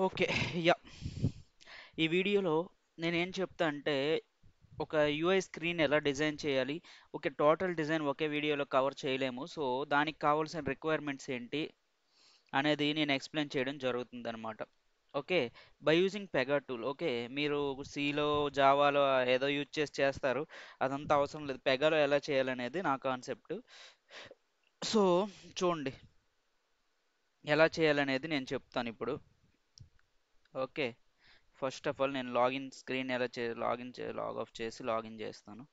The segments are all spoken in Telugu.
ఓకే. యాహ్! ఈ వీడియోలో నేనేం చెప్తా అంటే, ఒక యూఐ స్క్రీన్ ఎలా డిజైన్ చేయాలి? ఓకే. టోటల్ డిజైన్ ఒకే వీడియోలో కవర్ చేయలేము. సో, దానికి కావాల్సిన రిక్వైర్మెంట్స్ ఏంటి? అనేది నేను ఎక్స్‌ప్లెయిన్ చేయడం జరుగుతుందనమాట. Okay. By using Pega tool. Okay. మీరు సీలో, జావాలో ఏదో యూజ్ చేసి చేస్తారు. అదంతా అవసరం లేదు. పెగాలో ఎలా చేయాలనేది నా కాన్సెప్ట్. సో, చూడండి. ఎలా చేయాలనేది నేను చెప్తానిప్పుడు. ఓకే. ఫస్ట్ ఆఫ్ ఆల్ నేను లాగిన్ స్క్రీన్ ఎలా లాగ్ ఆఫ్ చేసి లాగిన్ చేస్తాను.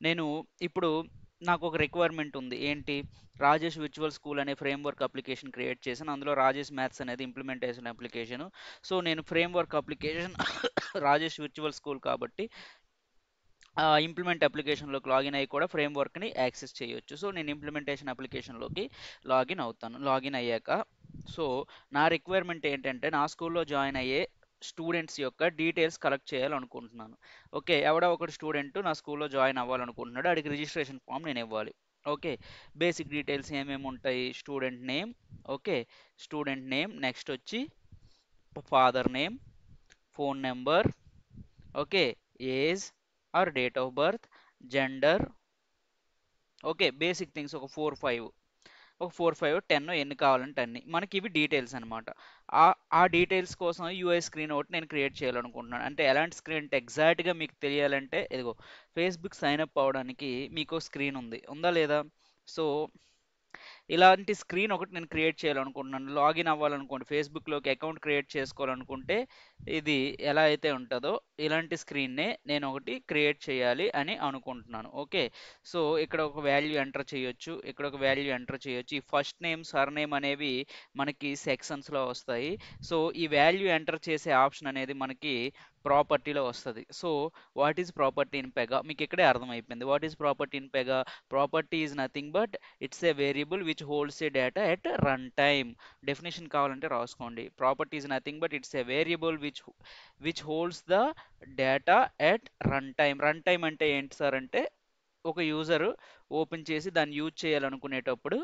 నేను ఇప్పుడు నాకు ఒక రిక్వైర్మెంట్ ఉంది. ఏంటి? రాజేష్ విర్చువల్ స్కూల్ అనే ఫ్రేమ్‌వర్క్ అప్లికేషన్ క్రియేట్ చేశాను. అందులో రాజేష్ మ్యాథ్స్ అనేది ఇంప్లిమెంటేషన్ అప్లికేషను. సో, నేను framework application Rajesh virtual school కాబట్టి ఇంప్లిమెంట్ అప్లికేషన్‌లోకి లాగిన్ అయ్యి కూడా ఫ్రేమ్‌వర్క్‌ని యాక్సెస్ చేయొచ్చు. సో, నేను ఇంప్లిమెంటేషన్ అప్లికేషన్‌లోకి లాగిన్ అవుతాను. లాగిన్ అయ్యాక సో, నా రిక్వైర్మెంట్ ఏంటంటే నా స్కూల్‌లో జాయిన్ అయ్యే స్టూడెంట్స్ యొక్క డీటెయిల్స్ కలెక్ట్ చేయాలనుకుంటున్నాను. ఓకే. ఎవడో ఒకడు స్టూడెంట్ నా స్కూల్‌లో జాయిన్ అవ్వాలనుకుంటున్నాడు. ఆడికి రిజిస్ట్రేషన్ ఫార్మ్ నేను ఇవ్వాలి. ఓకే. బేసిక్ డీటెయిల్స్ ఏమేమి ఉంటాయి? Student name. Okay. Student name next వచ్చి father name, phone number, okay. Age or date of birth, gender, okay. Basic things ఒక 4, 5 ఒక 4, 5, 10 ఎన్ని కావాలంటే అన్ని. మనకి ఇవి డీటెయిల్స్ అనమాట. ఆ ఆ డీటెయిల్స్ కోసం యూఐ స్క్రీన్ ఒకటి నేను క్రియేట్ చేయాలనుకుంటున్నాను. అంటే ఎలాంటి స్క్రీన్ అంటే ఎగ్జాక్ట్‌గా మీకు తెలియాలంటే ఇదిగో ఫేస్‌బుక్ సైన్ అప్ అవ్వడానికి మీకో స్క్రీన్ ఉంది. ఉందా లేదా? సో ఇలాంటి స్క్రీన్ ఒకటి నేను క్రియేట్ చేయాలనుకుంటున్నాను. లాగిన్ అవ్వాలనుకోండి ఫేస్‌బుక్‌లోకి అకౌంట్ క్రియేట్ చేసుకోవాలనుకుంటే ఇది ఎలా అయితే ఉంటదో ఇలాంటి స్క్రీన్‌నే నేను ఒకటి క్రియేట్ చేయాలి అని అనుకుంటున్నాను. ఓకే. సో, ఇక్కడ ఒక వాల్యూ ఎంటర్ చేయొచ్చు. ఇక్కడ ఒక వాల్యూ ఎంటర్ చేయొచ్చు. ఈ ఫస్ట్ నేమ్, సర్‌నేమ్ అనేవి మనకి సెక్షన్స్‌లో వస్తాయి. సో, ఈ వాల్యూ ఎంటర్ చేసే ఆప్షన్ అనేది మనకి ప్రాపర్టీలో వస్తది. So, what is property in Pega? మీకు ఇక్కడే అర్థమైపోయింది. What is property in Pega? Property is nothing but it's a variable which holds A data at run time. Definition కావాలంటే రాసుకోండి. Property is nothing but it's a variable which holds the data at run time. Run time అంటే ఏంటి సార్ అంటే ఒక యూజర్ ఓపెన్ చేసి దాన్ని యూజ్ చేయాలనుకునేటప్పుడు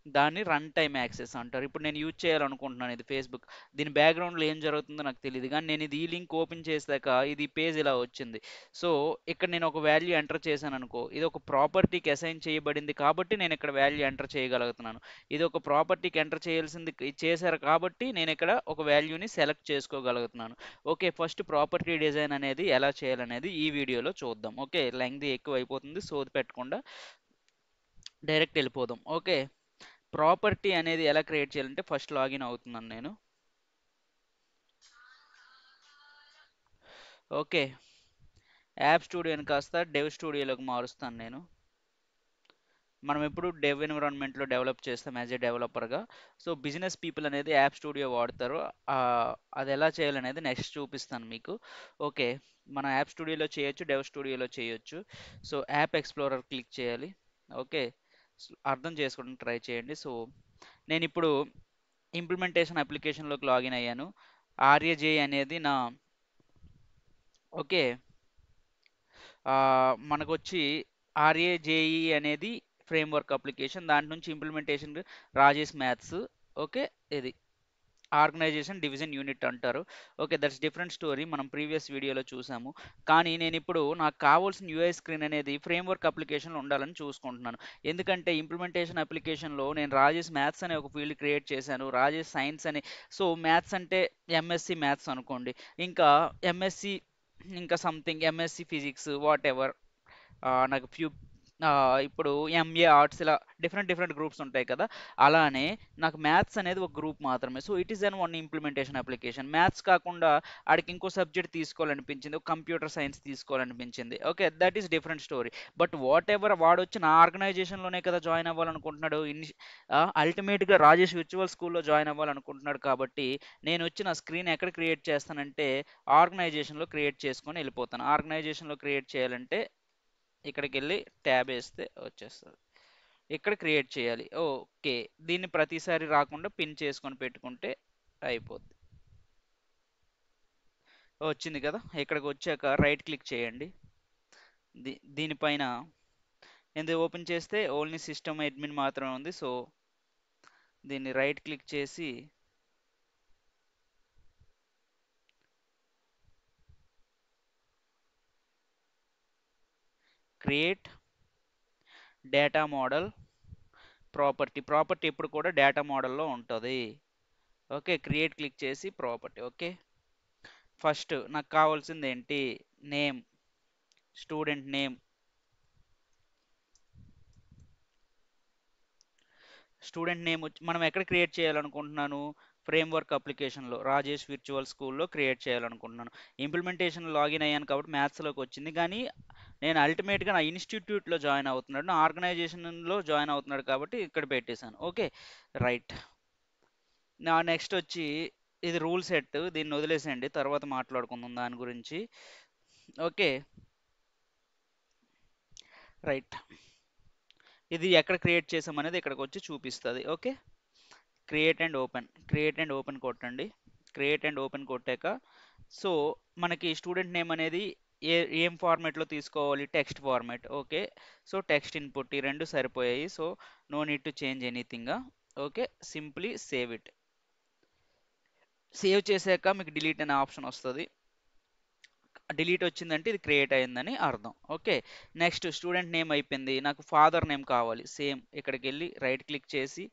దాన్ని రన్ టైమ్ యాక్సెస్ అంటారు. ఇప్పుడు నేను యూజ్ చేయాలనుకుంటున్నాను ఇది ఫేస్‌బుక్. దీని బ్యాక్‌గ్రౌండ్‌లో ఏం జరుగుతుందో నాకు తెలీదు. కానీ నేను ఇది ఈ లింక్ ఓపెన్ చేసాక ఇది పేజ్ ఇలా వచ్చింది. సో, ఇక్కడ నేను ఒక వాల్యూ ఎంటర్ చేశాననుకో, ఇది ఒక ప్రాపర్టీకి అసైన్ చేయబడింది కాబట్టి నేను ఇక్కడ వాల్యూ ఎంటర్ చేయగలుగుతున్నాను. ఇది ఒక ప్రాపర్టీకి ఎంటర్ చేయాల్సింది చేశారు కాబట్టి నేను ఇక్కడ ఒక వాల్యూని సెలెక్ట్ చేసుకోగలుగుతున్నాను. ఓకే. ఫస్ట్ ప్రాపర్టీ డిజైన్ అనేది ఎలా చేయాలనేది ఈ వీడియోలో చూద్దాం. ఓకే. లెంగ్తీ ఎక్కువ అయిపోతుంది. సోది పెట్టకుండా డైరెక్ట్ వెళ్ళిపోదాం. ఓకే. ప్రాపర్టీ అనేది ఎలా క్రియేట్ చేయాలంటే ఫస్ట్ లాగిన్ అవుతున్నాను నేను. ఓకే. యాప్ స్టూడియోని కాస్త డెవ్ స్టూడియోలోకి మారుస్తాను నేను. మనం ఎప్పుడు డెవ్ ఎన్విరాన్మెంట్లో డెవలప్ చేస్తాం యాజ్ ఏ డెవలపర్గా. సో, బిజినెస్ పీపుల్ అనేది యాప్ స్టూడియో వాడతారు. అది ఎలా చేయాలనేది నెక్స్ట్ చూపిస్తాను మీకు. ఓకే. మన యాప్ స్టూడియోలో చేయొచ్చు, డెవ్ స్టూడియోలో చేయొచ్చు. సో, యాప్ ఎక్స్ప్లోరర్ క్లిక్ చేయాలి. ఓకే. అర్థం చేసుకోవడానికి ట్రై చేయండి. సో, నేనిప్పుడు ఇంప్లిమెంటేషన్ అప్లికేషన్లోకి లాగిన్ అయ్యాను. ఆర్ఏజే అనేది నా ఓకే. మనకొచ్చి ఆర్ఏజేఈ అనేది ఫ్రేమ్‌వర్క్ అప్లికేషన్. దాంట్లో నుంచి ఇంప్లిమెంటేషన్ రాజేష్ మ్యాథ్స్. ఓకే. ఇది ఆర్గనైజేషన్ డివిజన్ యూనిట్ అంటారు. ఓకే. That's different story. మనం ప్రీవియస్ వీడియోలో చూసాము. కానీ నేనిప్పుడు నాకు కావాల్సిన యూఐ స్క్రీన్ అనేది ఫ్రేమ్‌వర్క్ అప్లికేషన్‌లో ఉండాలని చూసుకుంటున్నాను. ఎందుకంటే ఇంప్లిమెంటేషన్ అప్లికేషన్‌లో నేను రాజేష్ మ్యాథ్స్ అనే ఒక ఫీల్డ్ క్రియేట్ చేశాను. రాజేష్ సైన్స్ అని సో, మ్యాథ్స్ అంటే ఎంఎస్‌సి మ్యాథ్స్ అనుకోండి. ఇంకా ఎంఎస్‌సి ఇంకా సంథింగ్ ఎంఎస్‌సి ఫిజిక్స్ వాటెవర్ నాకు ఇప్పుడు ఎంఏ ఆర్ట్స్ ఇలా డిఫరెంట్ డిఫరెంట్ గ్రూప్స్ ఉంటాయి కదా! అలానే నాకు మ్యాథ్స్ అనేది ఒక గ్రూప్ మాత్రమే. So, it is one implementation application. Maths కాకుండా ఆడికి ఇంకో సబ్జెక్ట్ తీసుకోవాలనిపించింది. ఒక కంప్యూటర్ సైన్స్ తీసుకోవాలనిపించింది. Okay. That is different story. But whatever వాడొచ్చి నా ఆర్గనైజేషన్‌లోనే కదా జాయిన్ అవ్వాలనుకుంటున్నాడు. అల్టిమేట్‌గా రాజేష్ విర్చువల్ స్కూల్‌లో జాయిన్ అవ్వాలనుకుంటున్నాడు కాబట్టి నేనొచ్చి నా స్క్రీన్ ఎక్కడ క్రియేట్ చేస్తానంటే ఆర్గనైజేషన్‌లో క్రియేట్ చేసుకొని ఎళ్ళిపోతాను. ఆర్గనైజేషన్‌లో క్రియేట్ చేయాలంటే ఇక్కడికెళ్ళి ట్యాబ్ ఏస్తే వచ్చేస్తది. ఇక్కడ క్రియేట్ చేయాలి. ఓకే. దీన్ని ప్రతిసారి రాకుండా పిన్ చేసుకొని పెట్టుకుంటే అయిపోద్ది. వచ్చింది కదా! ఇక్కడికొచ్చాక రైట్ క్లిక్ చేయండి. దీనిపైన ఇది ఓపెన్ చేస్తే ఓన్లీ సిస్టమ్ అడ్మిన్ మాత్రమే ఉంది. సో, దీన్ని రైట్ క్లిక్ చేసి క్రియేట్ డేటా మోడల్ ప్రాపర్టీ ఎప్పుడు కూడా డేటా మోడల్లో ఉంటుంది. ఓకే, క్రియేట్ క్లిక్ చేసి ప్రాపర్టీ. ఓకే, ఫస్ట్ నాకు కావాల్సింది ఏంటి, name, student name. Student name వచ్చి మనం ఎక్కడ క్రియేట్ చేయాలనుకుంటున్నాను, ఫ్రేమ్వర్క్ అప్లికేషన్లో రాజేష్ విర్చువల్ స్కూల్లో క్రియేట్ చేయాలనుకుంటున్నాను. ఇంప్లిమెంటేషన్ లాగిన్ అయ్యాను కాబట్టి మ్యాథ్స్లోకి వచ్చింది, కానీ నేను అల్టిమేట్గా నా ఇన్స్టిట్యూట్లో జాయిన్ అవుతున్నాడు, నా ఆర్గనైజేషన్లో జాయిన్ అవుతున్నాడు కాబట్టి ఇక్కడ పెట్టేశాను. Okay, right. నా నెక్స్ట్ వచ్చి ఇది రూల్ సెట్, దీన్ని వదిలేసేయండి, తర్వాత మాట్లాడుకుందాం దాని గురించి. Okay, right. ఇది ఎక్కడ క్రియేట్ చేసాం అనేది ఇక్కడికి వచ్చి చూపిస్తుంది. ఓకే, క్రియేట్ అండ్ ఓపెన్ కొట్టండి. క్రియేట్ అండ్ ఓపెన్ కొట్టాక సో మనకి స్టూడెంట్ నేమ్ అనేది ఏం ఫార్మాట్లో తీసుకోవాలి, text format. Okay, so text input ఈ రెండు సరిపోయాయి. So no need to change anything. Okay, simply save it. Save చేశాక మీకు డిలీట్ అనే ఆప్షన్ వస్తుంది. డిలీట్ వచ్చిందంటే ఇది క్రియేట్ అయిందని అర్థం. ఓకే, నెక్స్ట్ స్టూడెంట్ నేమ్ అయిపోయింది, నాకు ఫాదర్ నేమ్ కావాలి. సేమ్ ఇక్కడికి వెళ్ళి రైట్ క్లిక్ చేసి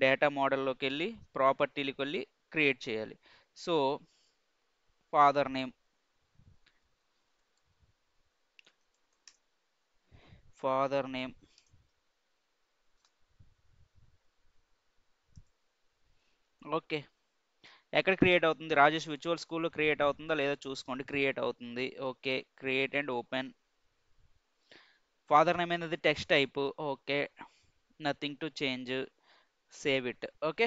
డేటా మోడల్లోకి వెళ్ళి ప్రాపర్టీలకు వెళ్ళి క్రియేట్ చేయాలి. So father name, father name. Okay, ఎక్కడ క్రియేట్ అవుతుంది, రాజేష్ విజువల్ స్కూల్లో క్రియేట్ అవుతుందా లేదా చూసుకోండి. క్రియేట్ అవుతుంది. Okay, create and open. Father name అనేది text type. Okay, nothing to change, save it. Okay,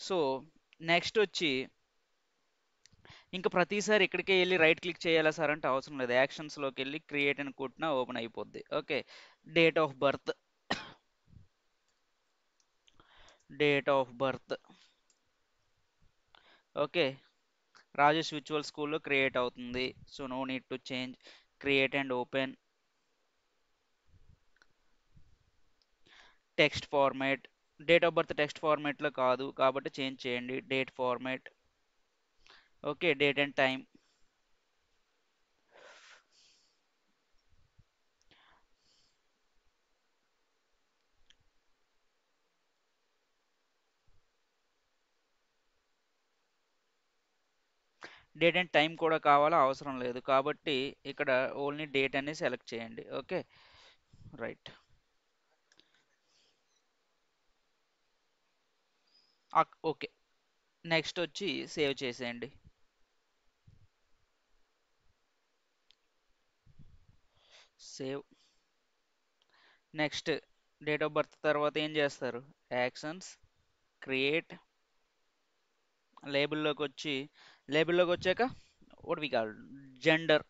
so next వచ్చి ఇంకా ప్రతిసారి ఇక్కడికే వెళ్ళి రైట్ క్లిక్ చేయాలా సార్ అంటే అవసరం లేదు. యాక్షన్స్లోకి వెళ్ళి క్రియేట్ అని కొట్టినా ఓపెన్ అయిపోద్ది. Okay, date of birth, date of birth. Okay, Rajesh విచువల్ స్కూల్లో క్రియేట్ అవుతుంది. So no need to change, create and open. Text format, date of birth text ఫార్మాట్లో కాదు కాబట్టి చేంజ్ చేయండి, date format. Okay, date and time. Date and time కూడా కావాలా, అవసరం లేదు కాబట్టి ఇక్కడ ఓన్లీ డేట్ అనేది సెలెక్ట్ చేయండి. Okay, right. ఓకే, నెక్స్ట్ వచ్చి సేవ్ చేసేయండి. Save. Next date of birth తర్వాత ఏం చేస్తారు, యాక్షన్స్, క్రియేట్. లేబుల్లోకి వచ్చి లేబుల్లోకి వచ్చాక what we call gender.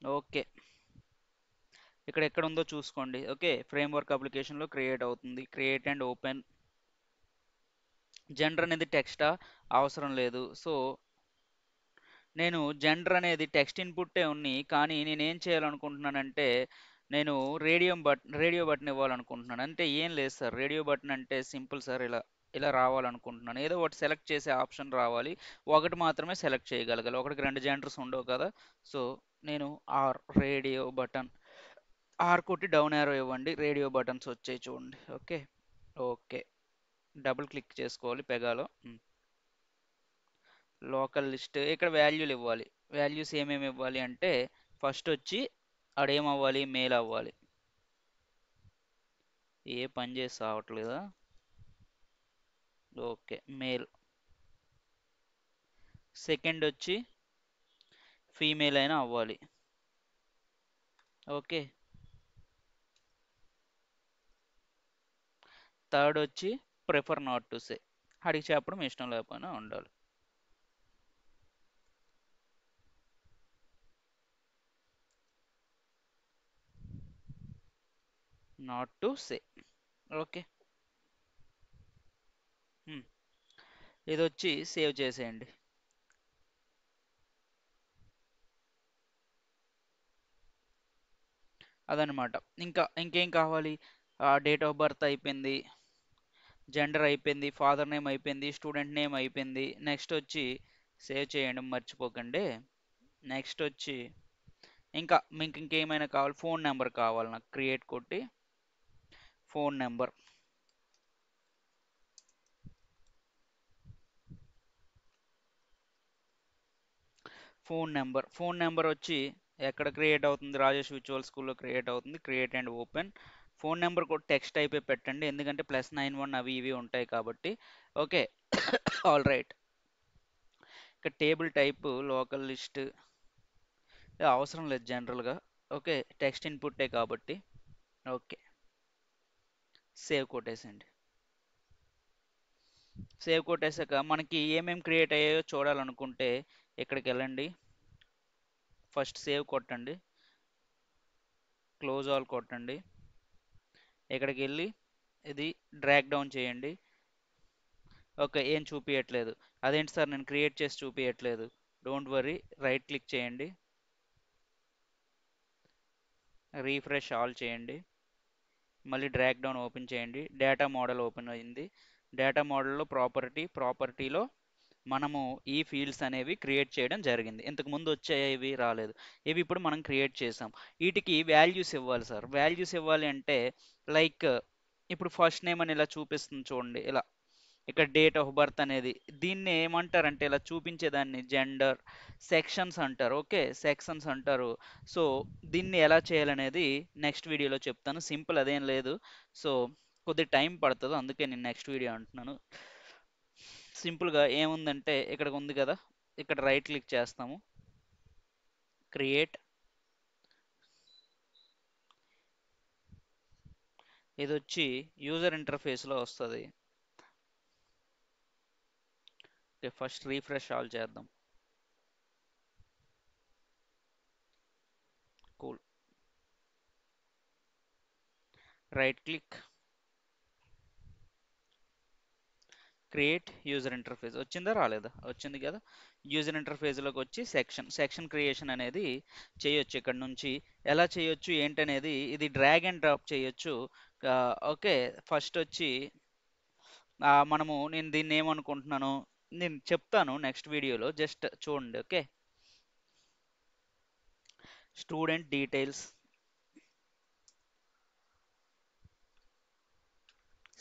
Okay, ఇక్కడ ఎక్కడ ఉందో చూసుకోండి. ఓకే, ఫ్రేమ్వర్క్ అప్లికేషన్లో క్రియేట్ అవుతుంది. Create and open. జెండర్ అనేది టెక్స్టా, అవసరం లేదు. సో నేను జెండర్ అనేది టెక్స్ట్ ఇన్పుట్టే ఉంది, కానీ నేను ఏం చేయాలనుకుంటున్నానంటే నేను రేడియో బటన్ ఇవ్వాలనుకుంటున్నాను. అంటే ఏం లేదు సార్, రేడియో బటన్ అంటే సింపుల్ సార్, ఇలా ఇలా రావాలనుకుంటున్నాను. ఏదో ఒకటి సెలెక్ట్ చేసే ఆప్షన్ రావాలి, ఒకటి మాత్రమే సెలెక్ట్ చేయగలగాలి, ఒకటికి రెండు జెండర్స్ ఉండవు కదా. సో నేను రేడియో బటన్ కొట్టి డౌన్ యారో ఇవ్వండి, రేడియో బటన్స్ వచ్చాయి చూడండి. ఓకే, ఓకే, డబుల్ క్లిక్ చేసుకోవాలి పెగాలో. లోకల్ లిస్ట్, ఇక్కడ వాల్యూలు ఇవ్వాలి. వాల్యూస్ ఏమేమి ఇవ్వాలి అంటే ఫస్ట్ వచ్చి ఆడేం అవ్వాలి, మేల్ అవ్వాలి. ఏ పని చేసి రావట్లేదా, ఓకే మేల్. సెకండ్ వచ్చి ఫీమేల్ అయినా అవ్వాలి. ఓకే, థర్డ్ వచ్చి ప్రిఫర్ నాట్ టు సే, అడిగి చెప్పడం ఇష్టం లేకపోయినా ఉండాలి. Not to say. ఓకే, ఇది వచ్చి సేవ్ చేసేయండి. అదనమాట. ఇంకేం కావాలి, డేట్ ఆఫ్ బర్త్ అయిపోయింది, జెండర్ అయిపోయింది, ఫాదర్ నేమ్ అయిపోయింది, స్టూడెంట్ నేమ్ అయిపోయింది. నెక్స్ట్ వచ్చి సేవ్ చేయండి మర్చిపోకండి. నెక్స్ట్ వచ్చి ఇంకా మీకు ఇంకేమైనా కావాలి, ఫోన్ నెంబర్ కావాలి నాకు, క్రియేట్ కొట్టి ఫోన్ నెంబర్. ఫోన్ నెంబర్ వచ్చి ఎక్కడ క్రియేట్ అవుతుంది, రాజేష్ విచువల్ స్కూల్లో క్రియేట్ అవుతుంది. Create and open. Phone number కూడా టెక్స్ట్ అయిపోయి పెట్టండి, ఎందుకంటే +91 అవి ఇవి ఉంటాయి కాబట్టి. ఓకే. All right. ఇక టేబుల్ టైప్ లోకల్ లిస్ట్ అవసరం లేదు జనరల్గా. ఓకే, టెక్స్ట్ ఇన్పుట్టే కాబట్టి. ఓకే, సేవ్ కొట్టేసండి. సేవ్ కొట్టేసాక మనకి ఏమేమి క్రియేట్ అయ్యాయో చూడాలనుకుంటే ఇక్కడికి వెళ్ళండి, ఫస్ట్ సేవ్ కొట్టండి, క్లోజ్ ఆల్ కొట్టండి, ఇక్కడికి వెళ్ళి ఇది డ్రాగ్ డౌన్ చేయండి. ఓకే, ఏం చూపించట్లేదు. అదేంటి సార్ నేను క్రియేట్ చేసి చూపించట్లేదు. డోంట్ వరీ, రైట్ క్లిక్ చేయండి, రీఫ్రెష్ ఆల్ చేయండి, మళ్ళీ డ్రాగ్ డౌన్ ఓపెన్ చేయండి. డేటా మోడల్ ఓపెన్ అయింది. డేటా మోడల్లో ప్రాపర్టీలో మనము ఈ ఫీల్డ్స్ అనేవి క్రియేట్ చేయడం జరిగింది. ఇంతకు ముందు వచ్చాయి, ఇవి రాలేదు. ఇవి ఇప్పుడు మనం క్రియేట్ చేసాం. వీటికి వాల్యూస్ ఇవ్వాలి సార్. వాల్యూస్ ఇవ్వాలి అంటే లైక్ ఇప్పుడు ఫస్ట్ నేమ్ అని ఇలా చూపిస్తుంది చూడండి, ఇలా ఇక్కడ డేట్ ఆఫ్ బర్త్ అనేది, దీన్ని ఏమంటారంటే ఇలా చూపించేదాన్ని జెండర్ సెక్షన్స్ అంటారు. ఓకే, సెక్షన్స్ అంటారు. సో దీన్ని ఎలా చేయాలనేది నెక్స్ట్ వీడియోలో చెప్తాను. సింపుల్, అదేం లేదు. సో కొద్ది టైం పడుతుంది, అందుకే నేను నెక్స్ట్ వీడియో అంటున్నాను. సింపుల్గా ఏముందంటే ఇక్కడ ఉంది కదా, ఇక్కడ రైట్ క్లిక్ చేస్తాము, క్రియేట్. ఇది వచ్చి యూజర్ ఇంటర్ఫేస్లో వస్తుంది. ఓకే, ఫస్ట్ రీఫ్రెష్ ఆల్ చేద్దాం. Cool. Right click, create user interface. వచ్చిందా రాలేదా? వచ్చింది కదా. యూజర్ ఇంటర్ఫేస్లోకి వచ్చి సెక్షన్ క్రియేషన్ అనేది చేయొచ్చు. ఇక్కడ నుంచి ఎలా చేయొచ్చు ఏంటనేది, ఇది డ్రాగ్ అండ్ డ్రాప్ చేయొచ్చు. ఓకే, ఫస్ట్ వచ్చి నేను దీన్ని ఏమనుకుంటున్నాను నేను చెప్తాను నెక్స్ట్ వీడియోలో, జస్ట్ చూడండి. ఓకే, స్టూడెంట్ డీటెయిల్స్,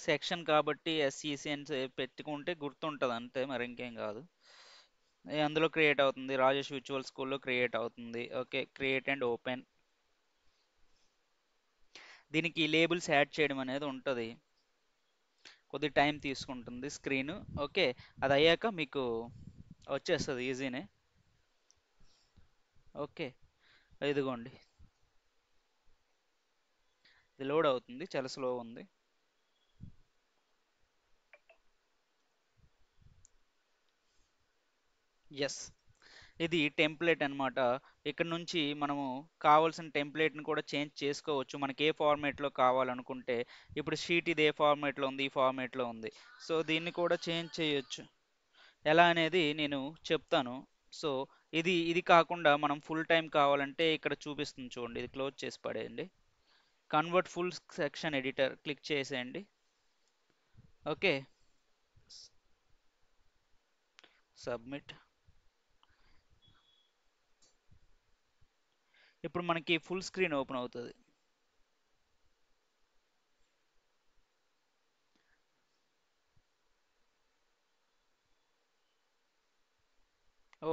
సెక్షన్ కాబట్టి ఎస్ఈసి అని పెట్టుకుంటే గుర్తుంటుంది అంతే, మరి ఇంకేం కాదు. అందులో క్రియేట్ అవుతుంది, రాజేష్ విచువల్ స్కూల్లో క్రియేట్ అవుతుంది. Okay, create and open. దీనికి లేబుల్స్ యాడ్ చేయడం అనేది ఉంటుంది, కొద్ది టైం తీసుకుంటుంది స్క్రీన్. ఓకే, అది అయ్యాక మీకు వచ్చేస్తుంది ఈజీనే. ఓకే, ఇదిగోండి, ఇది లోడ్ అవుతుంది, చాలా స్లో ఉంది. ఎస్, ఇది టెంప్లెట్ అన్నమాట. ఇక్కడ నుంచి మనము కావాల్సిన టెంప్లెట్ని కూడా చేంజ్ చేసుకోవచ్చు, మనకి ఏ ఫార్మేట్లో కావాలనుకుంటే. ఇప్పుడు షీట్ ఇది ఏ ఫార్మేట్లో ఉంది, ఈ ఫార్మేట్లో ఉంది. సో దీన్ని కూడా చేంజ్ చేయొచ్చు. ఎలా అనేది నేను చెప్తాను. సో ఇది కాకుండా మనం ఫుల్ టైం కావాలంటే ఇక్కడ చూపిస్తుంది చూడండి, ఇది క్లోజ్ చేసి పడేయండి. Convert full section editor click చేసేయండి. Okay, submit. ఇప్పుడు మనకి ఫుల్ స్క్రీన్ ఓపెన్ అవుతుంది.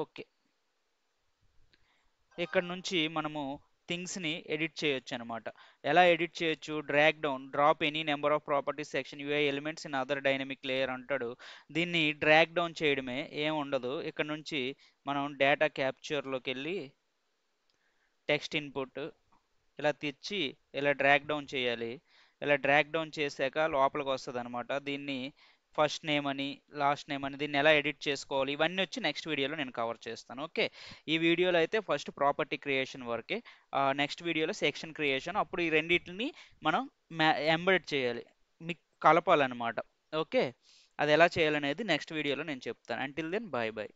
ఓకే, ఇక్కడ నుంచి మనము థింగ్స్ని ఎడిట్ చేయొచ్చు అనమాట. ఎలా ఎడిట్ చేయొచ్చు, drag down, drop any number of properties section UI elements in other dynamic layer అంటాడు. దీన్ని డ్రాగ్ డౌన్ చేయడమే, ఏం ఉండదు. ఇక్కడ నుంచి మనం డేటా క్యాప్చర్లోకి వెళ్ళి టెక్స్ట్ ఇన్పుట్ ఇలా తెచ్చి ఇలా డ్రాగ్ డౌన్ చేయాలి. ఇలా డ్రాగ్ డౌన్ చేశాక లోపలికి వస్తుంది అనమాట. దీన్ని ఫస్ట్ నేమ్ అని, లాస్ట్ నేమ్ అని, దీన్ని ఎలా ఎడిట్ చేసుకోవాలి, ఇవన్నీ వచ్చి నెక్స్ట్ వీడియోలో నేను కవర్ చేస్తాను. ఓకే, ఈ వీడియోలో అయితే ఫస్ట్ ప్రాపర్టీ క్రియేషన్ వరకే. నెక్స్ట్ వీడియోలో సెక్షన్ క్రియేషన్, అప్పుడు ఈ రెండింటిని మనం ఎంబెడ్ చేయాలి, మీకు కలపాలన్నమాట. ఓకే, అది ఎలా చేయాలనేది నెక్స్ట్ వీడియోలో నేను చెప్తాను. Until then, bye bye.